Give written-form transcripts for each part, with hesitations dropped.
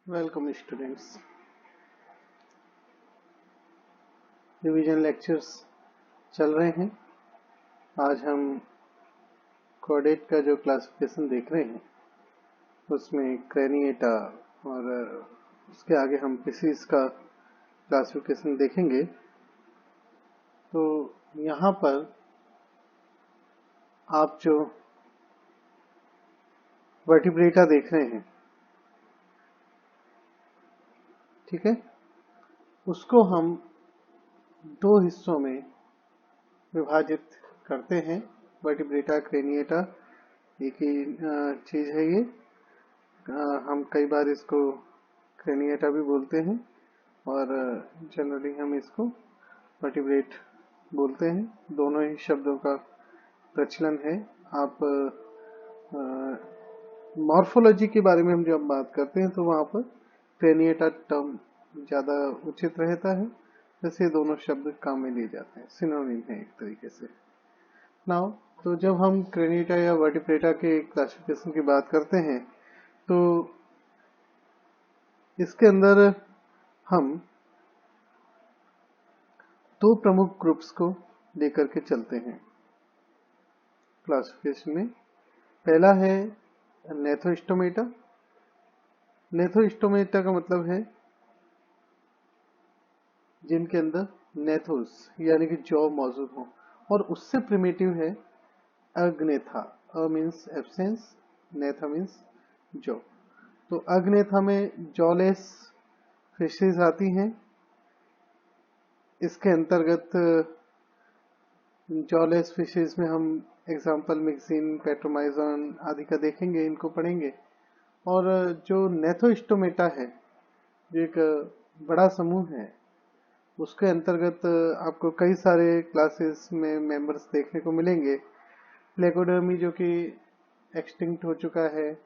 Welcome students. Revision lectures चल रहे हैं। आज हम कोडेट का जो क्लासिफिकेशन देख रहे हैं उसमें क्रेनिएटा और उसके आगे हम पिसीज का क्लासिफिकेशन देखेंगे। तो यहाँ पर आप जो वर्टिब्रेटा देख रहे हैं, ठीक है, उसको हम दो हिस्सों में विभाजित करते हैं। वर्टिब्रेटा क्रेनिएटा एक ही चीज है ये। हम कई बार इसको क्रेनिएटा भी बोलते हैं और जनरली हम इसको वर्टिब्रेट बोलते हैं। दोनों ही शब्दों का प्रचलन है। आप मॉर्फोलॉजी के बारे में हम जब बात करते हैं तो वहाँ पर क्रेनिएटा टर्म ज़्यादा उचित रहता है। वैसे दोनों शब्द काम में लिए जाते हैं, सिनोनिम है एक तरीके से। नाउ तो जब हम क्रेनिएटा या वर्टिब्रेटा के क्लासिफिकेशन की बात करते हैं तो इसके अंदर हम दो प्रमुख ग्रुप्स को लेकर के चलते हैं क्लासिफिकेशन में। पहला है नेथोस्टोमेटा। नेथोस्टोमेटा का मतलब है जिनके अंदर नेथोस यानी कि जॉ मौजूद हो, और उससे प्रिमिटिव है Agnatha. A means absence, gnatha means jaw. तो अग्नेथा में जॉलेस फिशेज आती हैं। इसके अंतर्गत जॉलेस फिशेज में हम एग्जाम्पल मिक्सिन, पेट्रोमाइजन आदि का देखेंगे, इनको पढ़ेंगे। और जो नेथोस्टोमेटा है जो एक बड़ा समूह है, उसके अंतर्गत आपको कई सारे क्लासेस में मेंबर्स देखने को मिलेंगे। प्लेकोडर्मी जो कि एक्सटिंक्ट हो चुका है,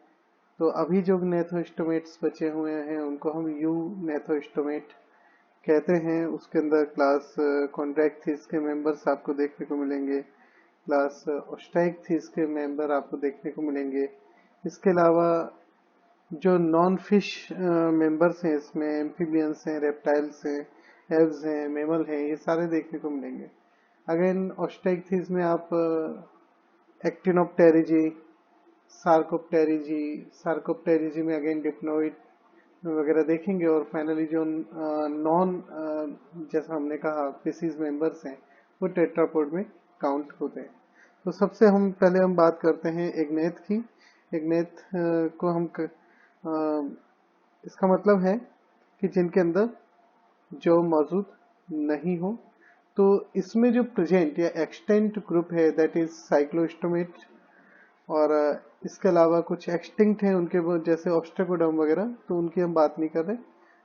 तो अभी जो नेथोस्टोमेट्स बचे हुए हैं उनको हम यू नेथोस्टोमेट कहते हैं। उसके अंदर क्लास कॉन्ड्रैक्थिस के मेंबर्स आपको देखने को मिलेंगे, क्लास ओस्टाइकथिस के मेंबर आपको देखने को मिलेंगे। इसके अलावा जो नॉन फिश मेंबर्स हैं इसमें एम्फीबियंस हैं, रेप्टाइल्स हैं, एव्स हैं, मेमल हैं, ये सारे देखने को मिलेंगे। अगेन ओस्टाइकथिस में आप एक्टिनोप्टेरिजी, सार्कोप्टेरिजी में अगेन डिप्नोइड वगैरह देखेंगे। और फाइनली जो नॉन जैसा हमने कहा फिशीज मेंबर्स हैं वो टेट्रापोड में काउंट होते हैं। तो सबसे हम पहले हम बात करते हैं एग्नेथ की। एग्नेथ को हम इसका मतलब है कि जिनके अंदर जो मौजूद नहीं हो। तो इसमें जो प्रेजेंट या एक्सटेंट ग्रुप है दैट इज साइक्लोस्टोमेट। और इसके अलावा कुछ एक्सटिंक्ट हैं उनके वो जैसे ऑस्ट्रेकोडर्म वगैरह, तो उनकी हम बात नहीं कर रहे।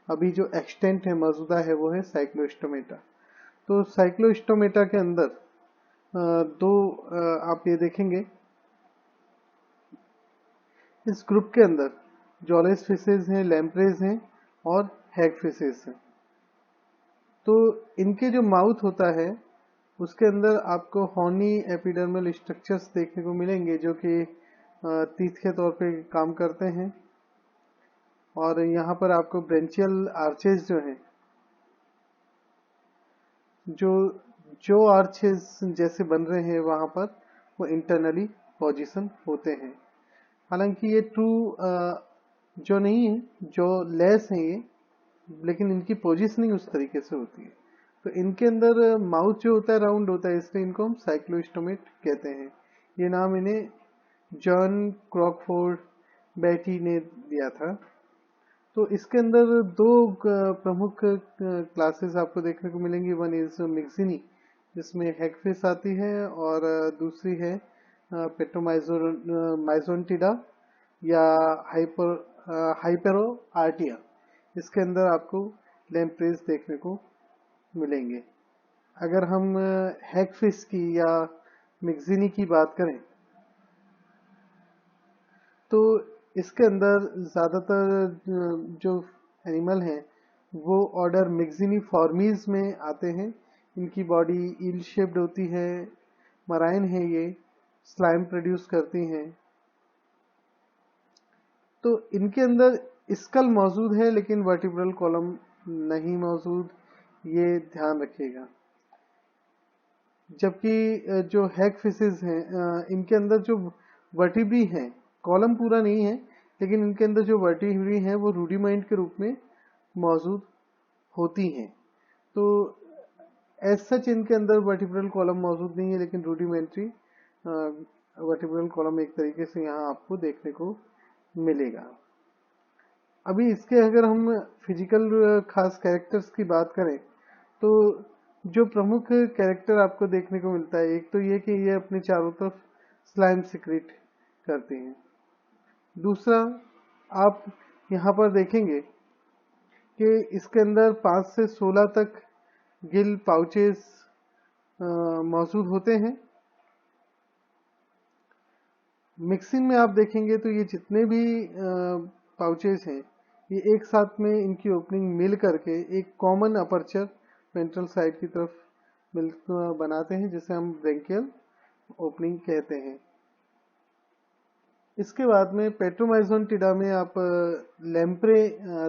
अभी जो एक्सटेंट है मौजूदा है वो है साइक्लोस्टोमेटा। तो साइक्लोस्टोमेटा के अंदर दो आप ये देखेंगे, इस ग्रुप के अंदर जॉलेस फिशेज हैं, लैम्प्रेज हैं और हैग फिशेज हैं। तो इनके जो माउथ होता है उसके अंदर आपको हॉर्नी एपिडर्मल स्ट्रक्चर्स देखने को मिलेंगे जो कि तीत के तौर पे काम करते हैं। और यहाँ पर आपको ब्रेंचियल आर्चेस जो हैं, जो आर्चेस जैसे बन रहे हैं वहां पर वो इंटरनली पोजीशन होते हैं। हालांकि ये ट्रू जो नहीं है, जो लेस है ये, लेकिन इनकी पोजीशनिंग उस तरीके से होती है। तो इनके अंदर माउथ जो होता है राउंड होता है, इसलिए इनको हम साइक्लोस्टोमेट कहते हैं। ये नाम इन्हें जॉन क्रॉकफोर्ड बेटी ने दिया था। तो इसके अंदर दो प्रमुख क्लासेस आपको देखने को मिलेंगी। वन इज मिक्सिनी जिसमें हेगफिश आती है, और दूसरी है पेट्रोमाइजोन्टिडा या हाइपेरो आर्टिया। इसके अंदर आपको लैम्प्रेज देखने को मिलेंगे। अगर हम हैगफिश की या मिक्सिनी की बात करें तो इसके अंदर ज्यादातर जो एनिमल हैं वो ऑर्डर मिक्सिनीफॉर्मीज में आते हैं। इनकी बॉडी ईल शेप्ड होती है, मराइन है, ये स्लाइम प्रोड्यूस करती हैं। तो इनके अंदर स्कल मौजूद है लेकिन वर्टिब्रल कॉलम नहीं मौजूद, ये ध्यान रखिएगा। जबकि जो हैग फिशेस हैं इनके अंदर जो वर्टिब्री हैं, कॉलम पूरा नहीं है लेकिन इनके अंदर जो वर्टिब्री हैं वो रूडिमेंट के रूप में मौजूद होती हैं। तो एज सच इनके अंदर वर्टिब्रल कॉलम मौजूद नहीं है लेकिन रूडिमेंट्री वर्टिब्रल कॉलम एक तरीके से यहाँ आपको देखने को मिलेगा। अभी इसके अगर हम फिजिकल खास कैरेक्टर्स की बात करें तो जो प्रमुख कैरेक्टर आपको देखने को मिलता है, एक तो ये कि ये अपने चारों तरफ स्लाइम सिक्रेट करते हैं। दूसरा, आप यहाँ पर देखेंगे कि इसके अंदर 5 से 16 तक गिल पाउचेस मौजूद होते हैं। मिक्सिंग में आप देखेंगे तो ये जितने भी पाउचेस हैं ये एक साथ में इनकी ओपनिंग मिल करके एक कॉमन अपर्चर वेंट्रल साइड की तरफ मिल बनाते हैं, जिसे हम ब्रेंकियल ओपनिंग कहते हैं। इसके बाद में पेट्रोमाइजोन में आप लैम्प्रे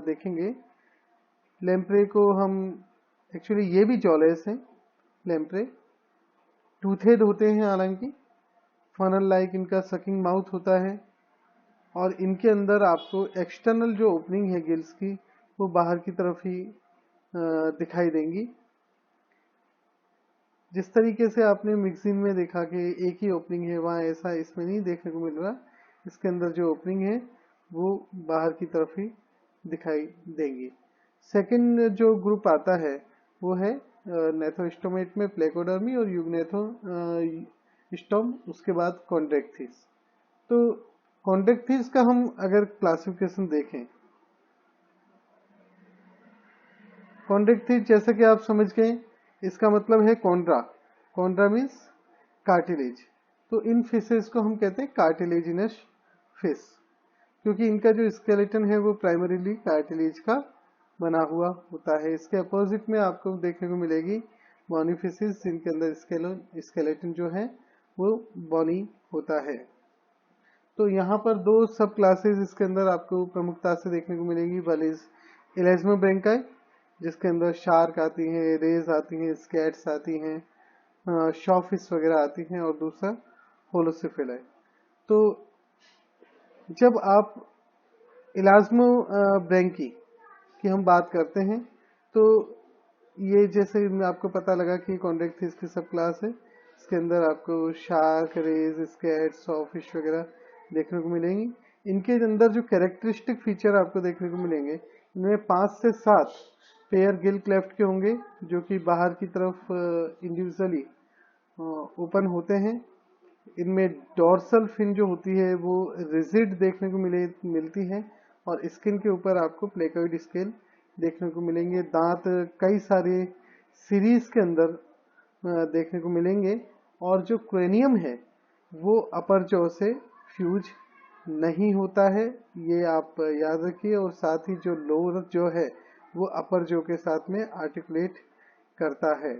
देखेंगे। लैम्प्रे को हम एक्चुअली ये भी जॉलेस हैं। लैम्प्रे टूथेड होते हैं, हालांकि फनल लाइक इनका सकिंग माउथ होता है और इनके अंदर आपको एक्सटर्नल जो ओपनिंग है गिल्स की वो बाहर की तरफ ही दिखाई देंगी। जिस तरीके से आपने मिक्सिन में देखा कि एक ही ओपनिंग है, वहाँ ऐसा इसमें नहीं देखने को मिल रहा। इसके अंदर जो ओपनिंग है वो बाहर की तरफ ही दिखाई देंगी। सेकंड जो ग्रुप आता है वो है नेथोस्टोमेट में प्लेकोडर्मी और यूग्नेथोस्टोम, उसके बाद कॉन्ड्रेक्थिस। तो कॉन्ड्रेक्थिस का हम अगर क्लासिफिकेशन देखें, कॉन्ड्रेक्थिस जैसे कि आप समझ गए इसका मतलब है कॉन्ड्रा। कॉन्ड्रा मीन्स कार्टिलेज। तो इन फिशेस को हम कहते हैं कार्टिलेजिनस फिश, क्योंकि इनका जो स्केलेटन है वो प्राइमरीली कार्टिलेज का बना हुआ होता है। इसके अपोजिट में आपको देखने को मिलेगी बॉनी फिशेस, जिनके अंदर स्केलेटन जो है वो बॉनी होता है। तो यहाँ पर 2 सब क्लासेस इसके अंदर आपको प्रमुखता से देखने को मिलेगी। वन इज इलेस्मोब्रेंकाई, जिसके अंदर शार्क आती हैं, रेज आती हैं, स्कैट्स आती हैं, शॉफिश वगैरह आती हैं, और दूसरा होलोसिफिलाई। तो जब आप इलास्मो ब्रेंकी की हम बात करते हैं तो ये जैसे आपको पता लगा कि कॉन्ड्रेक्थिस की सब क्लास है, इसके अंदर आपको शार्क, रेज, स्कैट, सॉफिश वगैरह देखने को मिलेंगी। इनके अंदर जो कैरेक्टरिस्टिक फीचर आपको देखने को मिलेंगे, इनमें 5 से 7 पेयर गिल क्लेफ्ट के होंगे जो कि बाहर की तरफ इंडिविजुअली ओपन होते हैं। इनमें डॉर्सल फिन जो होती है वो रिजिड देखने को मिलती है और स्किन के ऊपर आपको प्लेकोइड स्केल देखने को मिलेंगे। दांत कई सारे सीरीज के अंदर देखने को मिलेंगे और जो क्रेनियम है वो अपर जॉ से फ्यूज नहीं होता है, ये आप याद रखिए। और साथ ही जो लोअर जॉ है वो अपर जॉ के साथ में आर्टिकुलेट करता है।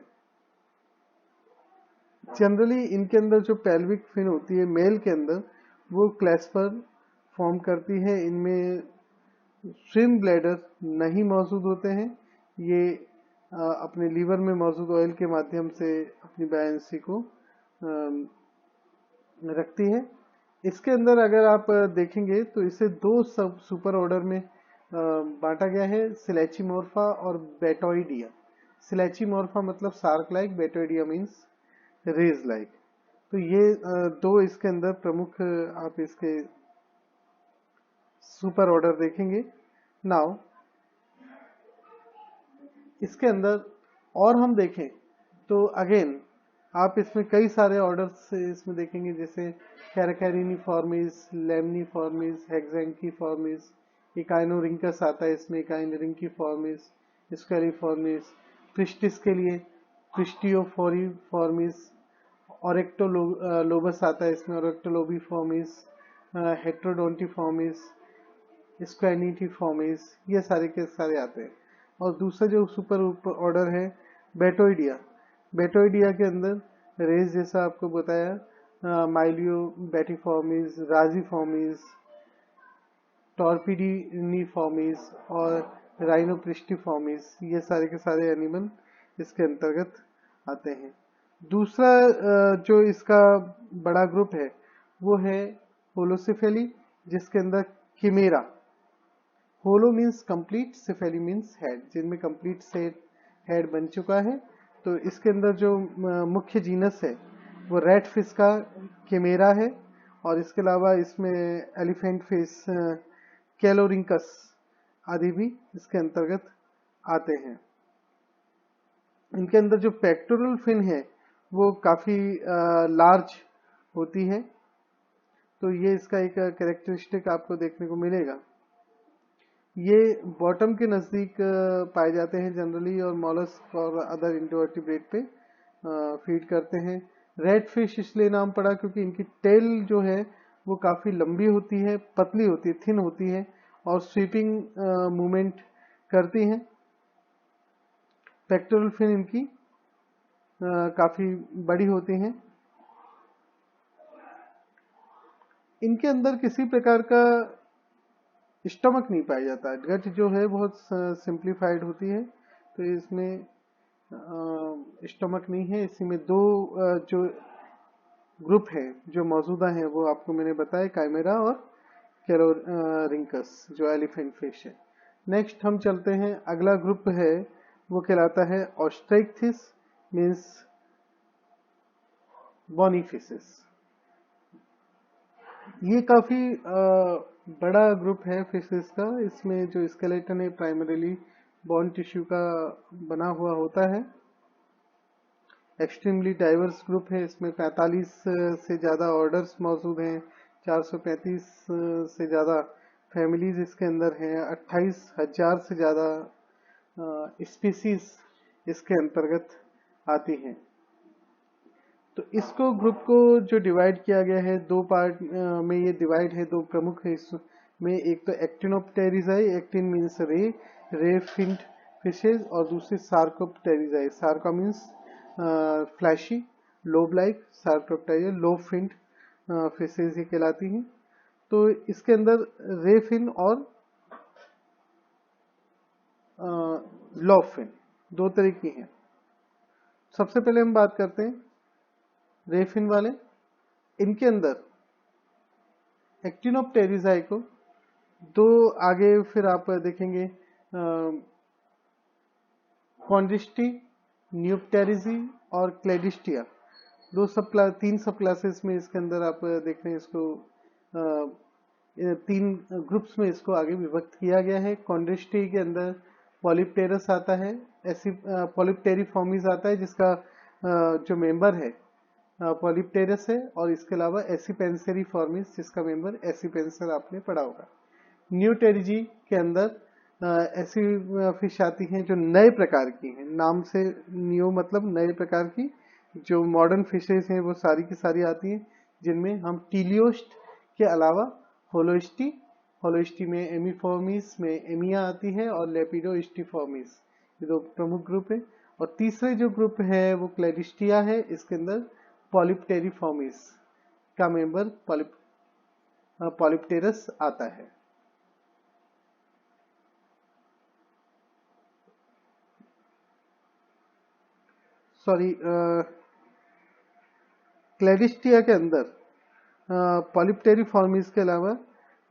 जनरली इनके अंदर जो पेल्विक फिन होती है मेल के अंदर वो क्लैस्पर फॉर्म करती है। इनमें स्विम ब्लैडर नहीं मौजूद होते हैं। ये अपने लीवर में मौजूद ऑयल के माध्यम से अपनी बायंसी को रखती है। इसके अंदर अगर आप देखेंगे तो इसे 2 सब सुपर ऑर्डर में बांटा गया है, सिलेचिमोर्फा और बेटोइडिया। सिलेचिमोर्फा मतलब shark like, Batoidea means rays like. तो ये 2 इसके अंदर प्रमुख आप इसके सुपर ऑर्डर देखेंगे। नाउ इसके अंदर और हम देखें तो अगेन आप इसमें कई सारे ऑर्डर्स इसमें देखेंगे, जैसे कैराकैरिनिफॉर्मिस, लेमनिफॉर्मिस, हेक्सेंकिफॉर्मिस, इकाइनोरिंकस आता है इसमें, इकाइनोरिंकिफॉर्मिस, स्क्वेरिफॉर्मिस। प्रिस्टिस के लिए प्रिस्टियोफॉर्मिस, ओरेक्टोलोबस आता है इसमें, ओरेक्टोलोबिफॉर्मिस, हेट्रोडोंटिफॉर्मिस, स्क्वेनिटिफॉर्मिस, ये सारे के सारे आते हैं। और दूसरा जो सुपर ऑर्डर है बेटोइडिया। बेटोइडिया के अंदर रेस जैसा आपको बताया, माइलियो बैटिफॉर्मिस, राजीफॉर्मिस, टॉर्पिडीनिफॉर्मिस और राइनोप्रिस्टिफॉर्मिस, ये सारे के सारे एनिमल इसके अंतर्गत आते हैं। दूसरा जो इसका बड़ा ग्रुप है वो है होलोसिफेली, जिसके अंदर किमेरा, होलो मीन्स कंप्लीट, सिफेली मीन्स हेड, जिनमें कंप्लीट सेट हेड बन चुका है। तो इसके अंदर जो मुख्य जीनस है वो रेड फिश का किमेरा है, और इसके अलावा इसमें एलिफेंट फिश, कैलोरिंकस आदि भी इसके अंतर्गत आते हैं। इनके अंदर जो पेक्टोरल फिन है वो काफी लार्ज होती है, तो ये इसका एक कैरेक्टरिस्टिक आपको देखने को मिलेगा। ये बॉटम के नजदीक पाए जाते हैं जनरली, और मॉलस्क और अदर इंवर्टिब्रेट पे फीड करते हैं। रेड फिश इसलिए नाम पड़ा क्योंकि इनकी टेल जो है वो काफी लंबी होती है, पतली होती है, थिन होती है, और स्वीपिंग मूवमेंट करती है। पेक्टोरल फिन इनकी काफी बड़ी होती हैं। इनके अंदर किसी प्रकार का स्टमक नहीं पाया जाता है, गट जो है बहुत सिंप्लीफाइड होती है, तो इसमें स्टमक नहीं है। इसी में दो जो ग्रुप है जो मौजूदा है वो आपको मैंने बताया, काइमेरा और कैलोरिंकस जो एलिफेंट फिश है। नेक्स्ट हम चलते हैं, अगला ग्रुप है वो कहलाता है ऑस्ट्रेक्थिस, मीन्स बॉनी फिशेस। ये काफी बड़ा ग्रुप है फिशेस का। इसमें जो स्केलेटन है प्राइमरीली बोन टिश्यू का बना हुआ होता है। एक्सट्रीमली डाइवर्स ग्रुप है, इसमें 45 से ज्यादा ऑर्डर्स मौजूद हैं, 435 से ज्यादा फैमिलीज इसके अंदर हैं, 28,000 से ज्यादा स्पीसीज इसके अंतर्गत आती हैं। तो इसको ग्रुप को जो डिवाइड किया गया है दो पार्ट में, ये डिवाइड है, दो प्रमुख है इसमें। एक तो Actinopterygii, actin means ray finned fishes, और दूसरी Sarcopterygii, sarco means fleshy lobe like, Sarcopterygii lobe finned fishes ही कहलाती हैं। तो इसके अंदर रे फिन और लोब फिन दो तरह की हैं। सबसे पहले हम बात करते हैं रेफिन वाले। इनके अंदर एक्टिनोप्टेरिजाई को दो, आगे फिर आप देखेंगे कॉन्ड्रिस्टी, न्यूप्टेरिजी और क्लेडिस्टिया, तीन सब क्लासेस में इसके अंदर आप देख रहे हैं। इसको तीन ग्रुप्स में इसको आगे विभक्त किया गया है। कॉन्ड्रिस्टी के अंदर पॉलिप्टेरस आता है, ऐसी पॉलिप्टेरिफॉर्मिस आता है जिसका जो मेंबर है पॉलिप्टेरस है, और इसके अलावा एसिपेंसेरिफॉर्मिस जिसका मेंबर एसिपेंसर आपने पढ़ा होगा। न्यूटेरिजी के अंदर ऐसी फिश आती हैं जो नए प्रकार की हैं, नाम से न्यू मतलब नए प्रकार की। जो मॉडर्न फिशेस हैं वो सारी की सारी आती हैं, जिनमें हम टीलियोस्ट के अलावा होलोस्टी में एमीफॉर्मिस में एमिया आती है, और लेपिडोस्टिफॉर्मिस, ये दो प्रमुख ग्रुप है। और तीसरे जो ग्रुप है वो क्लेडिस्टिया है, इसके अंदर पॉलिप्टेरिफॉर्मिस का मेंबर पॉलिप्टेरस आता है। सॉरी, क्लेडिस्टिया के अंदर पॉलिप्टेरिफॉर्मिस के अलावा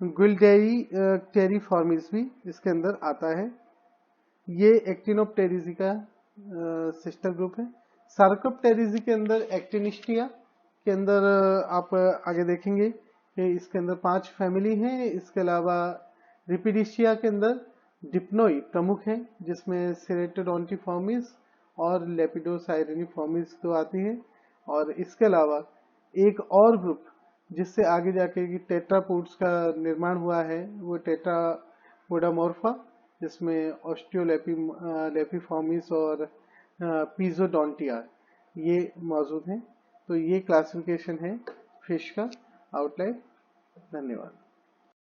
गुइल्डेरिटेरिफॉर्मिस भी इसके अंदर आता है। ये एक्टिनोप्टेरिजी का सिस्टर ग्रुप है। सार्कोप्टेरिजी के अंदर एक्टिनिस्टिया के अंदर आप आगे देखेंगे कि इसके अंदर 5 फैमिली हैं। इसके अलावा रिपिडिशिया के अंदर डिप्नोई प्रमुख है, जिसमें सेरेटोडोंटिफॉर्मिस और लेपिडोसाइरेनिफॉर्मिस तो आती है। और इसके अलावा एक और ग्रुप जिससे आगे जाके टेट्रापोड्स का निर्माण हुआ है वो टेट्रापोडामॉर्फा, जिसमें ऑस्टियोलेपिफॉर्मिस और पीजोडोंटिया ये मौजूद हैं। तो ये क्लासिफिकेशन है फिश का आउटलाइन। धन्यवाद।